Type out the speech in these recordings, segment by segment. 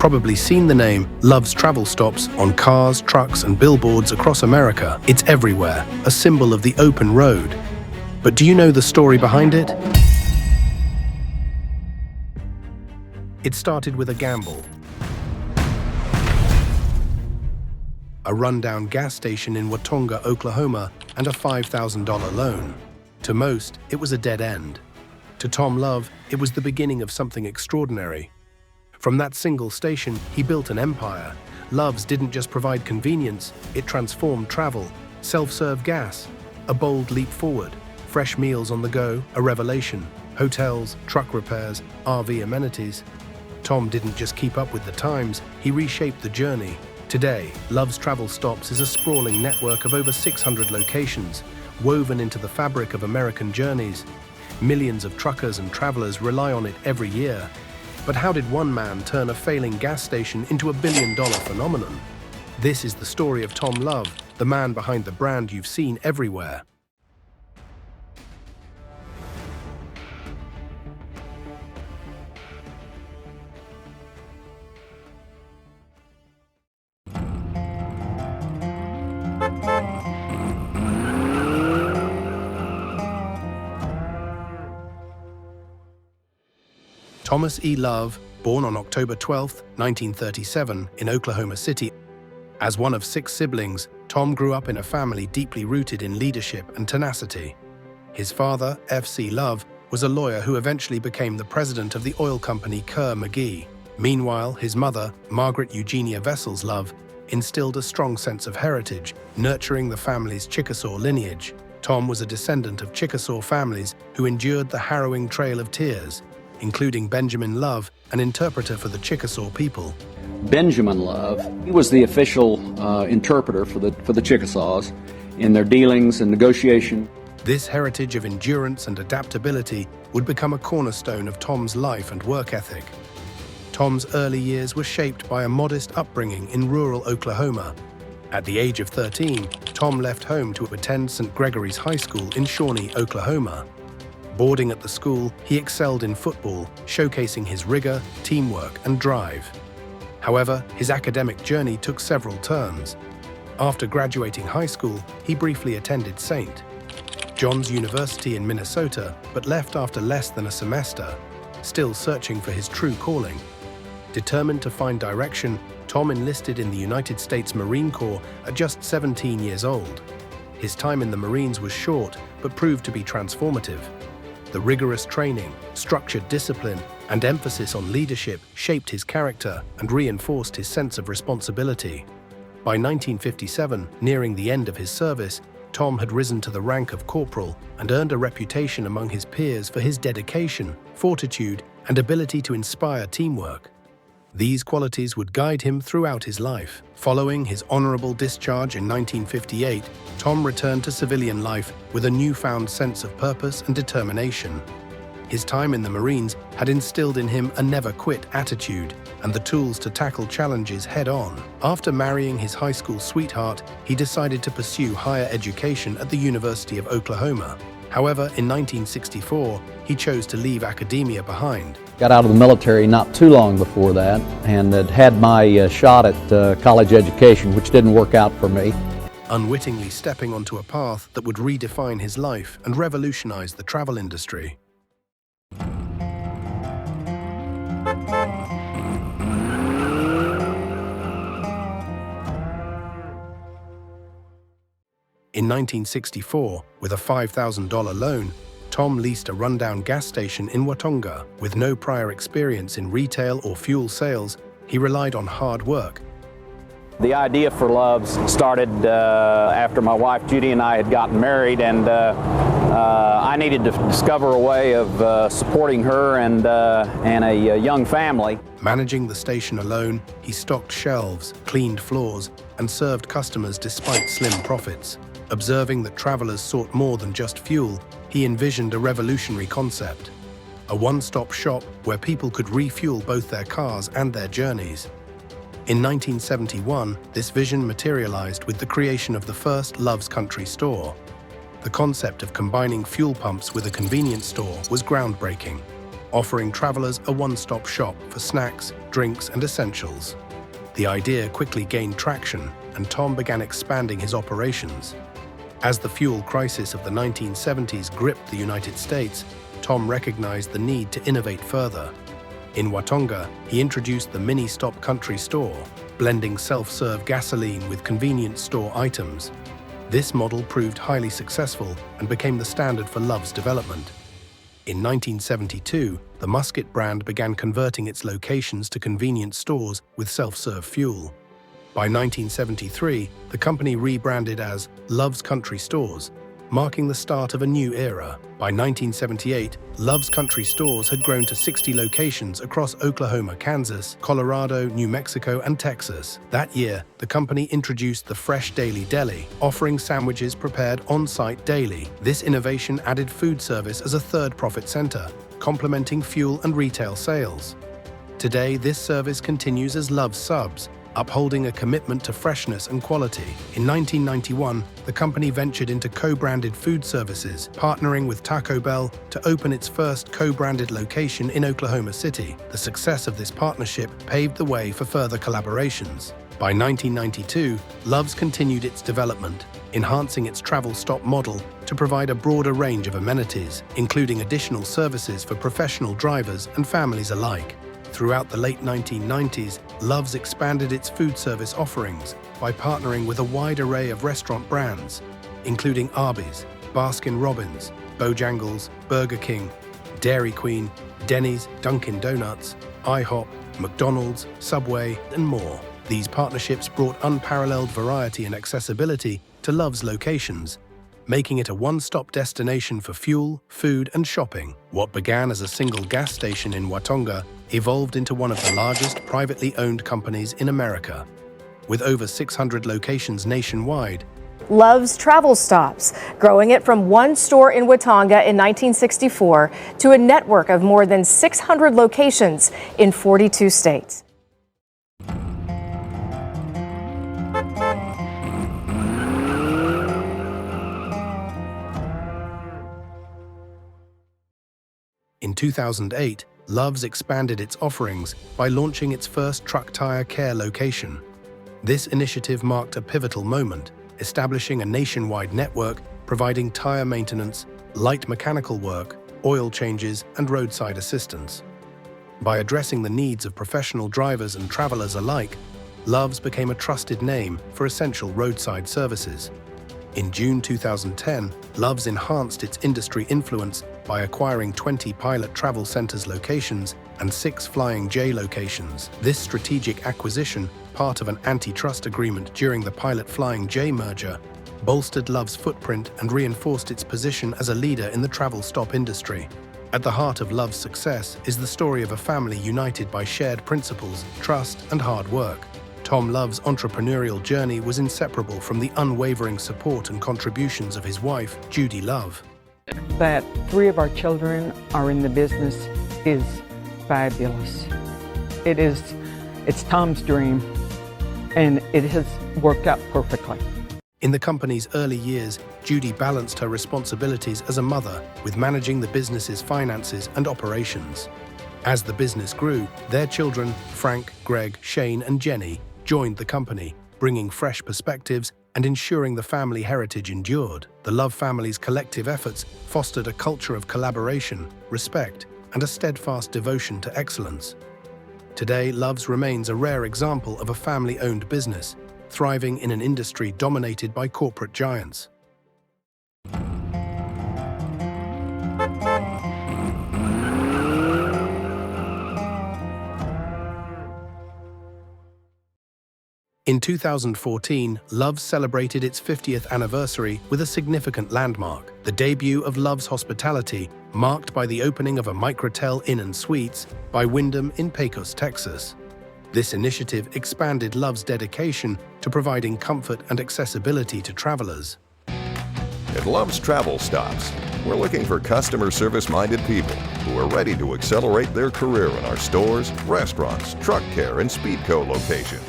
probably seen the name Love's Travel Stops on cars, trucks, and billboards across America. It's everywhere, a symbol of the open road. But do you know the story behind it? It started with a gamble. A rundown gas station in Watonga, Oklahoma, and a $5,000 loan. To most, it was a dead end. To Tom Love, it was the beginning of something extraordinary. From that single station, he built an empire. Love's didn't just provide convenience, it transformed travel, self-serve gas, a bold leap forward, fresh meals on the go, a revelation, hotels, truck repairs, RV amenities. Tom didn't just keep up with the times, he reshaped the journey. Today, Love's Travel Stops is a sprawling network of over 600 locations, woven into the fabric of American journeys. Millions of truckers and travelers rely on it every year. But how did one man turn a failing gas station into a billion-dollar phenomenon? This is the story of Tom Love, the man behind the brand you've seen everywhere. Thomas E. Love, born on October 12, 1937, in Oklahoma City. As one of 6 siblings, Tom grew up in a family deeply rooted in leadership and tenacity. His father, F.C. Love, was a lawyer who eventually became the president of the oil company Kerr-McGee. Meanwhile, his mother, Margaret Eugenia Vessels Love, instilled a strong sense of heritage, nurturing the family's Chickasaw lineage. Tom was a descendant of Chickasaw families who endured the harrowing Trail of Tears, including Benjamin Love, an interpreter for the Chickasaw people. Benjamin Love, he was the official interpreter for the Chickasaws in their dealings and negotiation. This heritage of endurance and adaptability would become a cornerstone of Tom's life and work ethic. Tom's early years were shaped by a modest upbringing in rural Oklahoma. At the age of 13, Tom left home to attend St. Gregory's High School in Shawnee, Oklahoma. Boarding at the school, he excelled in football, showcasing his rigor, teamwork, and drive. However, his academic journey took several turns. After graduating high school, he briefly attended St. John's University in Minnesota, but left after less than a semester, still searching for his true calling. Determined to find direction, Tom enlisted in the United States Marine Corps at just 17 years old. His time in the Marines was short, but proved to be transformative. The rigorous training, structured discipline, and emphasis on leadership shaped his character and reinforced his sense of responsibility. By 1957, nearing the end of his service, Tom had risen to the rank of corporal and earned a reputation among his peers for his dedication, fortitude, and ability to inspire teamwork. These qualities would guide him throughout his life. Following his honorable discharge in 1958, Tom returned to civilian life with a newfound sense of purpose and determination. His time in the Marines had instilled in him a never-quit attitude and the tools to tackle challenges head-on. After marrying his high school sweetheart, he decided to pursue higher education at the University of Oklahoma. However, in 1964, he chose to leave academia behind. Got out of the military not too long before that and had my shot at college education, which didn't work out for me. Unwittingly stepping onto a path that would redefine his life and revolutionize the travel industry. In 1964, with a $5,000 loan, Tom leased a rundown gas station in Watonga. With no prior experience in retail or fuel sales, he relied on hard work. The idea for Love's started after my wife Judy and I had gotten married, and I needed to discover a way of supporting her and a young family. Managing the station alone, he stocked shelves, cleaned floors, and served customers despite slim profits. Observing that travelers sought more than just fuel, he envisioned a revolutionary concept. A one-stop shop where people could refuel both their cars and their journeys. In 1971, this vision materialized with the creation of the first Love's Country store. The concept of combining fuel pumps with a convenience store was groundbreaking. offering travelers a one-stop shop for snacks, drinks, and essentials. The idea quickly gained traction, and Tom began expanding his operations. As the fuel crisis of the 1970s gripped the United States, Tom recognized the need to innovate further. In Watonga, he introduced the mini-stop country store, blending self-serve gasoline with convenience store items. This model proved highly successful and became the standard for Love's development. In 1972, the Musket brand began converting its locations to convenience stores with self-serve fuel. By 1973, the company rebranded as Love's Country Stores, marking the start of a new era. By 1978, Love's Country Stores had grown to 60 locations across Oklahoma, Kansas, Colorado, New Mexico, and Texas. That year, the company introduced the Fresh Daily Deli, offering sandwiches prepared on-site daily. This innovation added food service as a third profit center, complementing fuel and retail sales. Today, this service continues as Love's Subs, upholding a commitment to freshness and quality. In 1991, the company ventured into co-branded food services, partnering with Taco Bell to open its first co-branded location in Oklahoma City. The success of this partnership paved the way for further collaborations. By 1992, Love's continued its development, enhancing its travel stop model to provide a broader range of amenities, including additional services for professional drivers and families alike. Throughout the late 1990s, Love's expanded its food service offerings by partnering with a wide array of restaurant brands, including Arby's, Baskin-Robbins, Bojangles, Burger King, Dairy Queen, Denny's, Dunkin' Donuts, IHOP, McDonald's, Subway, and more. These partnerships brought unparalleled variety and accessibility to Love's locations, making it a one-stop destination for fuel, food, and shopping. What began as a single gas station in Watonga evolved into one of the largest privately owned companies in America. With over 600 locations nationwide, Love's Travel Stops, growing it from one store in Watonga in 1964 to a network of more than 600 locations in 42 states. In 2008, Love's expanded its offerings by launching its first truck tire care location. This initiative marked a pivotal moment, establishing a nationwide network providing tire maintenance, light mechanical work, oil changes, and roadside assistance. By addressing the needs of professional drivers and travelers alike, Love's became a trusted name for essential roadside services. In June 2010, Love's enhanced its industry influence by acquiring 20 Pilot Travel Centers locations and 6 Flying J locations. This strategic acquisition, part of an antitrust agreement during the Pilot Flying J merger, bolstered Love's footprint and reinforced its position as a leader in the travel stop industry. At the heart of Love's success is the story of a family united by shared principles, trust, and hard work. Tom Love's entrepreneurial journey was inseparable from the unwavering support and contributions of his wife, Judy Love. That 3 of our children are in the business is fabulous. It's Tom's dream, and it has worked out perfectly. In the company's early years, Judy balanced her responsibilities as a mother with managing the business's finances and operations. As the business grew, their children, Frank, Greg, Shane, and Jenny, joined the company, bringing fresh perspectives and ensuring the family heritage endured. The Love family's collective efforts fostered a culture of collaboration, respect, and a steadfast devotion to excellence. Today, Love's remains a rare example of a family-owned business, thriving in an industry dominated by corporate giants. In 2014, Love's celebrated its 50th anniversary with a significant landmark, the debut of Love's Hospitality, marked by the opening of a Microtel Inn and Suites by Wyndham in Pecos, Texas. This initiative expanded Love's dedication to providing comfort and accessibility to travelers. At Love's Travel Stops, we're looking for customer service-minded people who are ready to accelerate their career in our stores, restaurants, truck care, and Speedco locations.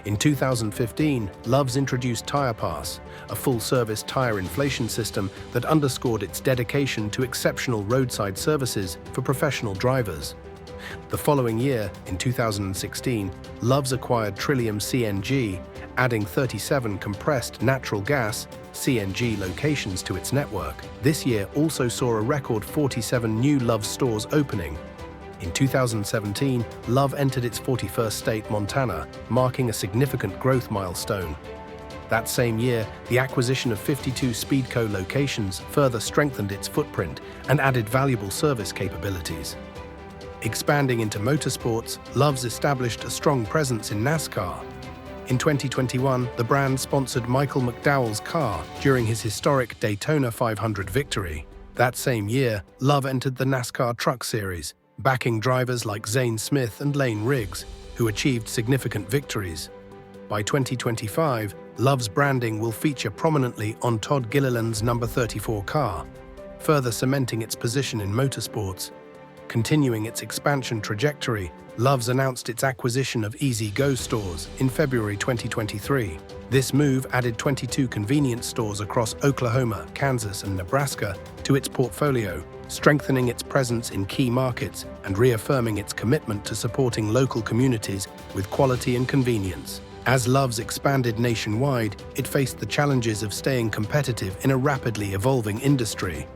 In 2015, Love's introduced Tire Pass, a full-service tire inflation system that underscored its dedication to exceptional roadside services for professional drivers. The following year, in 2016, Love's acquired Trillium CNG, adding 37 compressed natural gas (CNG) locations to its network. This year also saw a record 47 new Love's stores opening. In 2017, Love entered its 41st state, Montana, marking a significant growth milestone. That same year, the acquisition of 52 Speedco locations further strengthened its footprint and added valuable service capabilities. Expanding into motorsports, Love's established a strong presence in NASCAR. In 2021, the brand sponsored Michael McDowell's car during his historic Daytona 500 victory. That same year, Love entered the NASCAR Truck Series, backing drivers like Zane Smith and Lane Riggs, who achieved significant victories. By 2025, Love's branding will feature prominently on Todd Gilliland's number 34 car, further cementing its position in motorsports. Continuing its expansion trajectory, Love's announced its acquisition of Easy Go stores in February 2023. This move added 22 convenience stores across Oklahoma, Kansas, and Nebraska to its portfolio, strengthening its presence in key markets and reaffirming its commitment to supporting local communities with quality and convenience. As Love's expanded nationwide, it faced the challenges of staying competitive in a rapidly evolving industry.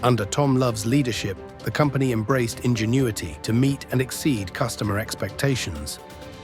Under Tom Love's leadership, the company embraced ingenuity to meet and exceed customer expectations.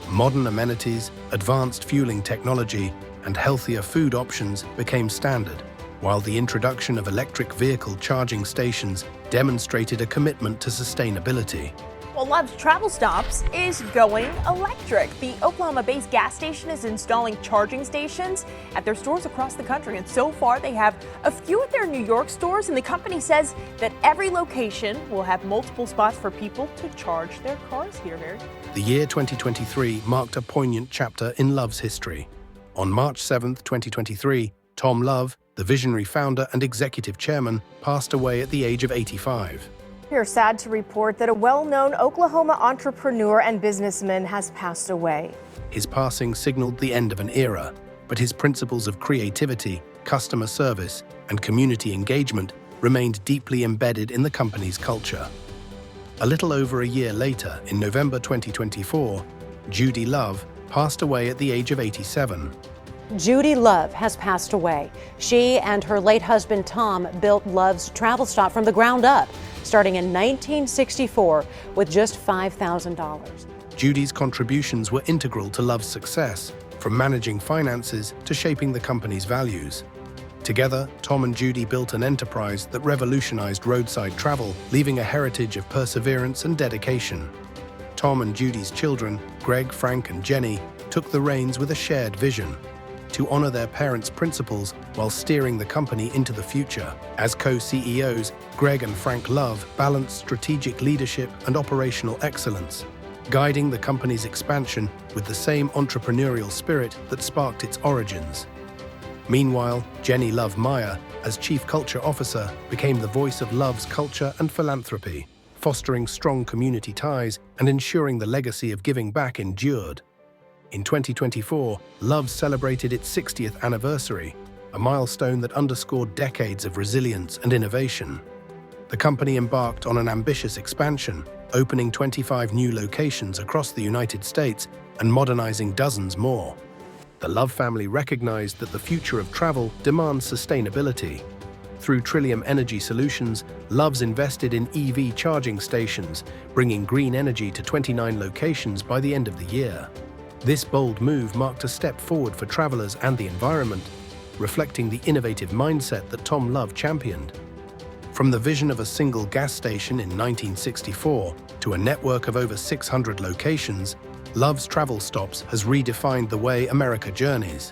Modern amenities, advanced fueling technology, and healthier food options became standard, while the introduction of electric vehicle charging stations demonstrated a commitment to sustainability. Well, Love's Travel Stops is going electric. The Oklahoma-based gas station is installing charging stations at their stores across the country, and so far they have a few at their New York stores, and the company says that every location will have multiple spots for people to charge their cars here, Mary. The year 2023 marked a poignant chapter in Love's history. On March 7, 2023, Tom Love, the visionary founder and executive chairman, passed away at the age of 85. We are sad to report that a well-known Oklahoma entrepreneur and businessman has passed away. His passing signaled the end of an era, but his principles of creativity, customer service, and community engagement remained deeply embedded in the company's culture. A little over a year later, in November 2024, Judy Love passed away at the age of 87. Judy Love has passed away. She and her late husband Tom built Love's Travel Stop from the ground up, starting in 1964 with just $5,000. Judy's contributions were integral to Love's success, from managing finances to shaping the company's values. Together, Tom and Judy built an enterprise that revolutionized roadside travel, leaving a heritage of perseverance and dedication. Tom and Judy's children, Greg, Frank, and Jenny, took the reins with a shared vision to honor their parents' principles while steering the company into the future. As co-CEOs, Greg and Frank Love balanced strategic leadership and operational excellence, guiding the company's expansion with the same entrepreneurial spirit that sparked its origins. Meanwhile, Jenny Love Meyer, as Chief Culture Officer, became the voice of Love's culture and philanthropy, fostering strong community ties and ensuring the legacy of giving back endured. In 2024, Love celebrated its 60th anniversary, a milestone that underscored decades of resilience and innovation. The company embarked on an ambitious expansion, opening 25 new locations across the United States and modernizing dozens more. The Love family recognized that the future of travel demands sustainability. Through Trillium Energy Solutions, Love's invested in EV charging stations, bringing green energy to 29 locations by the end of the year. This bold move marked a step forward for travelers and the environment, reflecting the innovative mindset that Tom Love championed. From the vision of a single gas station in 1964 to a network of over 600 locations, Love's Travel Stops has redefined the way America journeys.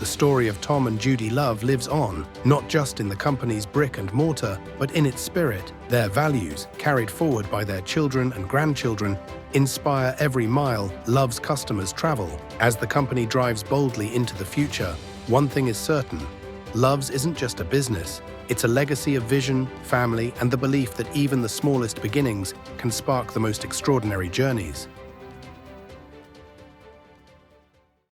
The story of Tom and Judy Love lives on, not just in the company's brick and mortar, but in its spirit. Their values, carried forward by their children and grandchildren, inspire every mile Love's customers travel. As the company drives boldly into the future, one thing is certain: Love's isn't just a business, it's a legacy of vision, family, and the belief that even the smallest beginnings can spark the most extraordinary journeys.